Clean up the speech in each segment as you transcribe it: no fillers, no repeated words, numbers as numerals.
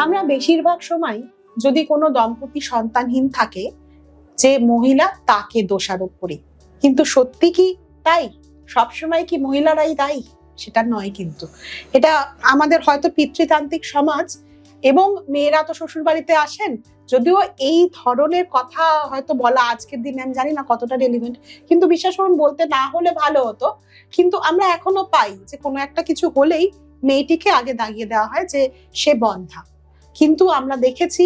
আমরা বেশিরভাগ সময় যদি কোনো দম্পতি সন্তানহীন থাকে যে মহিলা তাকে দোষারোপ করি, কিন্তু সত্যি কি তাই? সবসময় কি মহিলারাই দায়ী? সেটা নয় কিন্তু। এটা আমাদের হয়তো পিতৃতান্ত্রিক সমাজ, এবং মেয়েরা তো শ্বশুর বাড়িতে আসেন, যদিও এই ধরনের কথা হয়তো বলা আজকের দিনে আমি জানি না কতটা রেলিভেন্ট, কিন্তু বিশ্বাস করুন বলতে না হলে ভালো হতো। কিন্তু আমরা এখনো পাই যে কোনো একটা কিছু হলেই মেয়েটিকে আগে দাগিয়ে দেওয়া হয় যে সে বন্ধা। কিন্তু আমরা দেখেছি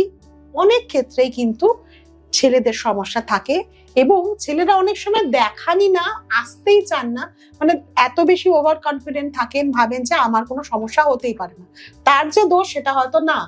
অনেক ক্ষেত্রেই কিন্তু ছেলেদের সমস্যা থাকে, এবং ছেলেরা অনেক সময় দেখানি না, আসতেই চান না, মানে এত বেশি ওভার কনফিডেন্ট থাকেন, ভাবেন যে আমার কোনো সমস্যা হতেই পারে না। তার যে দোষ সেটা হয়তো না,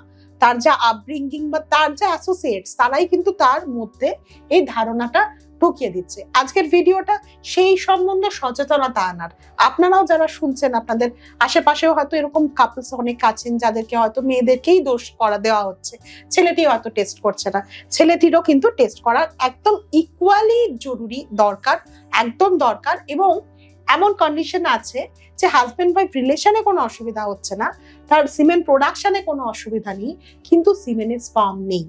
তার যা আপব্রিঙ্গিং বা তার যে অ্যাসোসিয়েটস তারাই কিন্তু তার মধ্যে এই ধারণাটা ঢুকিয়ে দিচ্ছে। আজকের ভিডিওটা সেই সম্বন্ধে সচেতনতা আনার। আপনারাও যারা শুনছেন, আপনাদের আশেপাশেও হয়তো এরকম কাপলস অনেক আছেন যাদেরকে হয়তো মেয়েদেরকেই দোষ করা দেওয়া হচ্ছে, ছেলেটি হয়তো টেস্ট করছে না, ছেলেটিরও কিন্তু টেস্ট করা একদম ইকুয়ালি জরুরি, দরকার, একদম দরকার। এবং এমন কন্ডিশন আছে যে হাজবেন্ড ওয়াইফ রিলেশনে কোনো অসুবিধা হচ্ছে না, তার সিমেন প্রোডাকশনে কোনো অসুবিধা নেই, কিন্তু সিমেনের স্পার্ম নেই,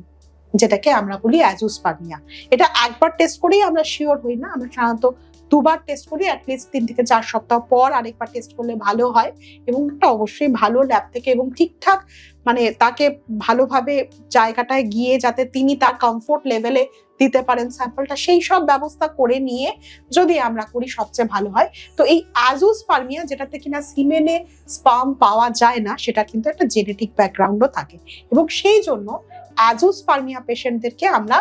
যেটাকে আমরা বলি অ্যাজোস্পার্মিয়া। এটা একবার টেস্ট করেই আমরা শিওর হই না, আমরা সাধারণত দুবার টেস্ট করি, অ্যাটলিস্ট 3 থেকে 4 সপ্তাহ পর আরেকবার টেস্ট করলে ভালো হয়, এবং একটা অবশ্যই ভালো ল্যাব থেকে এবং ঠিকঠাক মানে তাকে ভালোভাবে জায়গাটায় গিয়ে যাতে তিনি তার কমফোর্ট লেভেলে দিতে পারেন স্যাম্পলটা, সেই সব ব্যবস্থা করে নিয়ে যদি আমরা করি সবচেয়ে ভালো হয়। তো এই অ্যাজোস্পার্মিয়া, যেটাতে কিনা সিমেনে স্পার্ম পাওয়া যায় না, সেটা কিন্তু একটা জেনেটিক ব্যাকগ্রাউন্ডও থাকে, এবং সেই জন্য অ্যাজোস্পার্মিয়া পেশেন্টদেরকে আমরা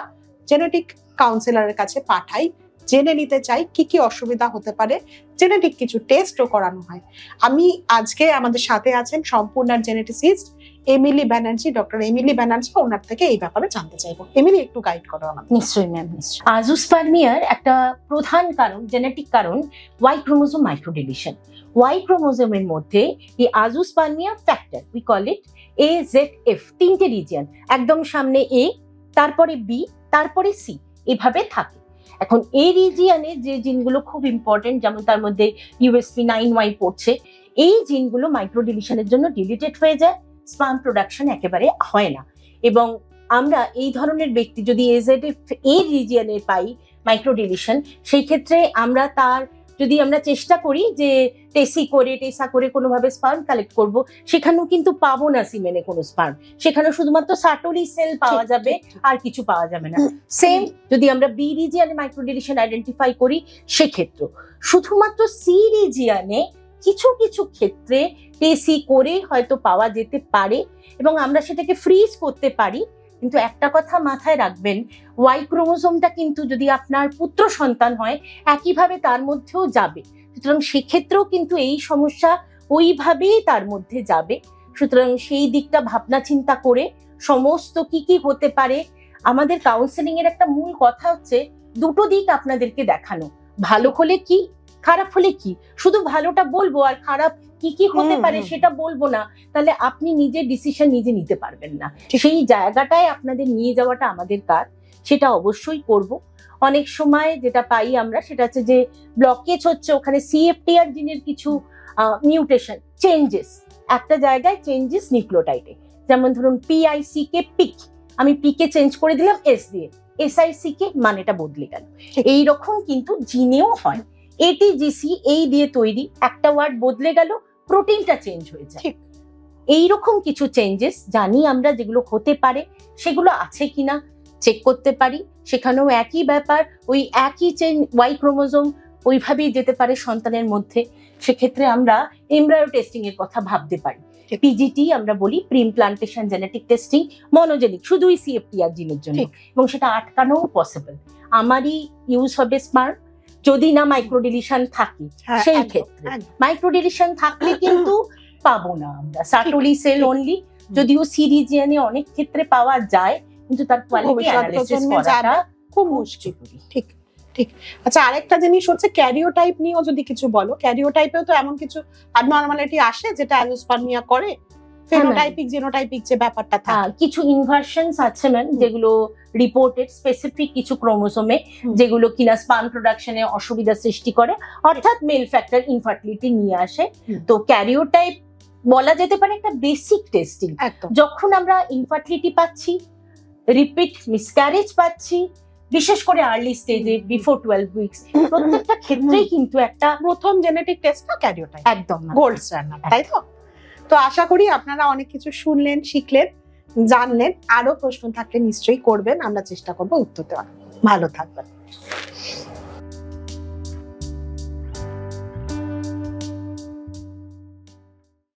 জেনেটিক কাউন্সিলরের কাছে পাঠাই, জেনে নিতে চাই কি কি অসুবিধা হতে পারে, জেনেটিক কিছু টেস্টও করানো হয়। আমি আজকে আমাদের সাথে আছেন সম্পূর্ণার geneticist Emily Banerjee, doctor Emily Banerjee, ওনার থেকে এই ব্যাপারে জানতে চাইবো। এমিলি, একটু গাইড করো আমাদের। নিশ্চয়ই ম্যাম, নিশ্চয়ই। অ্যাজোস্পার্মিয়ার একটা প্রধান কারণ, জেনেটিক কারণ, ওয়াই ক্রোমোজোম মাইক্রোডিলিশন। ওয়াই ক্রোমোজোমের মধ্যে এই azoospermia factor, we call it AZF, 3টে রিজিয়ন, একদম সামনে A, তারপরে B, তারপরে C, এভাবে থাকে। এখন এই রিজিয়নে যে জিনগুলো খুব ইম্পর্টেন্ট, যেমন তার মধ্যে USP9Y পড়ছে, এই জিনগুলো মাইক্রোডিলিশনের জন্য ডিলিটেড হয়ে যায়, স্পার্ম প্রোডাকশন একেবারে হয় না। এবং আমরা এই ধরনের ব্যক্তি যদি AZF এই রিজিয়নে পাই মাইক্রোডিলিশন, সেই ক্ষেত্রে আমরা যদি আমরা চেষ্টা করি যে টেসা করে কোনোভাবে স্পার্ম কালেক্ট করব, সেখানেও কিন্তু পাবো না সিমেনে কোনো স্পার্ম, সেখানে শুধুমাত্র সাটোরি সেল পাওয়া যাবে, আর কিছু পাওয়া যাবে না। সেম যদি আমরা বি রিজিয়নে মাইক্রোডিলিশন আইডেন্টিফাই করি, সেক্ষেত্রে শুধুমাত্র সি রিজিয়নে কিছু কিছু ক্ষেত্রে টেসি করে হয়তো পাওয়া যেতে পারে, এবং আমরা সেটাকে ফ্রিজ করতে পারি। কিন্তু একটা কথা মাথায় রাখবেন, ওয়াই ক্রোমোজোমটা কিন্তু যদি আপনার পুত্র সন্তান হয়, একইভাবে তার মধ্যেও যাবে, সুতরাং সেক্ষেত্রেও কিন্তু এই সমস্যা ওইভাবেই তার মধ্যে যাবে। সুতরাং সেই দিকটা ভাবনা চিন্তা করে সমস্ত কি কি হতে পারে, আমাদের কাউন্সেলিং এর একটা মূল কথা হচ্ছে দুটো দিক আপনাদেরকে দেখানো, ভালো হলে কি, খারাপ হলে কি। শুধু ভালোটা বলবো আর খারাপ কি কি হতে পারে সেটা বলবো না, তাহলে আপনি নিজের ডিসিশন নিজে নিতে পারবেন না। সেই জায়গাটায় আপনাদের নিয়ে যাওয়াটা আমাদের কাজ, সেটা অবশ্যই করব। অনেক সময় যেটা পাই আমরা, সেটা হচ্ছে যে ব্লকেজ হচ্ছে ওখানে CFTR জিনের কিছু মিউটেশন, চেঞ্জেস, একটা জায়গায় চেঞ্জেস নিউক্লিওটাইডে, যেমন ধরুন PICK পিক, আমি পিকে চেঞ্জ করে দিলাম S দিয়ে, SICK মানেটা বদলে গেল। এইরকম কিন্তু জিনেও হয়। ATGC এই দিয়ে তৈরি, একটা ওয়ার্ড বদলে গেল, প্রোটিনটা চেঞ্জ হয়ে যায়। এইরকম কিছু চেঞ্জেস জানি আমরা, যেগুলো হতে পারে, সেগুলো আছে কিনা চেক করতে পারি। সেখানেও একই ব্যাপার, ওই একই চেঞ্জ ওয়াই ক্রোমোজোম ওইভাবেই যেতে পারে সন্তানের মধ্যে। সেক্ষেত্রে আমরা এমব্রায়ো টেস্টিং এর কথা ভাবতে পারি। PGT আমরা বলি, প্রি ইমপ্লান্টেশন জেনেটিক টেস্টিং, মনোজেনিক, শুধুই CFTR জিনের জন্য, এবং সেটা আটকানো পসিবল। আমারই ইউজ হবে স্পার্ম, যদি না মাইক্রোডিলিশন থাকে। সেই ক্ষেত্রে মাইক্রোডিলিশন থাকলে কিন্তু পাবো না আমরা সাটোরি সেল অনলি, যদিও সি রিজিয়নে অনেক ক্ষেত্রে পাওয়া যায়, কিন্তু তার কোয়ালিটি অ্যানালিসিস করাটা খুব মুশকিল। ঠিক ঠিক। আচ্ছা, আরেকটা জিনিস হচ্ছে ক্যারিওটাইপ নিয়েও যদি কিছু বলো। ক্যারিওটাইপেও তো এমন কিছু অ্যাবনরমালিটি আসে যেটা অ্যাজোস্পার্মিয়া করে, ফেনোটাইপিক জিনোটাইপিক যে ব্যাপারটা থাকে। কিছু ইনভার্সনস আছে ম্যাম, যেগুলো রিপোর্টেড স্পেসিফিক কিছু ক্রোমোজোমে, যেগুলো কিনা স্পার্ম প্রোডাকশনে অসুবিধা সৃষ্টি করে, অর্থাৎ মেল ফ্যাক্টর ইনফার্টিলিটি নিয়ে আসে। তো ক্যারিওটাইপ বলা যেতে পারে একটা বেসিক টেস্টিং। একদম যখন আমরা ইনফার্টিলিটি পাচ্ছি, রিপিট মিসক্যারেজ পাচ্ছি, বিশেষ করে আর্লি স্টেজে বিফোর 12 উইকস, প্রত্যেকটা ক্ষেত্রেই কিন্তু একটা প্রথম জেনেটিক টেস্টটা ক্যারিওটাইপ একদম গোল্ড স্ট্যান্ডার্ড, তাই তো? তো আশা করি আপনারা অনেক কিছু শুনলেন, শিখলেন, জানলেন। আরো প্রশ্ন থাকলে নিশ্চয়ই করবেন, আমরা চেষ্টা করবো উত্তর দেওয়ার। ভালো থাকবেন।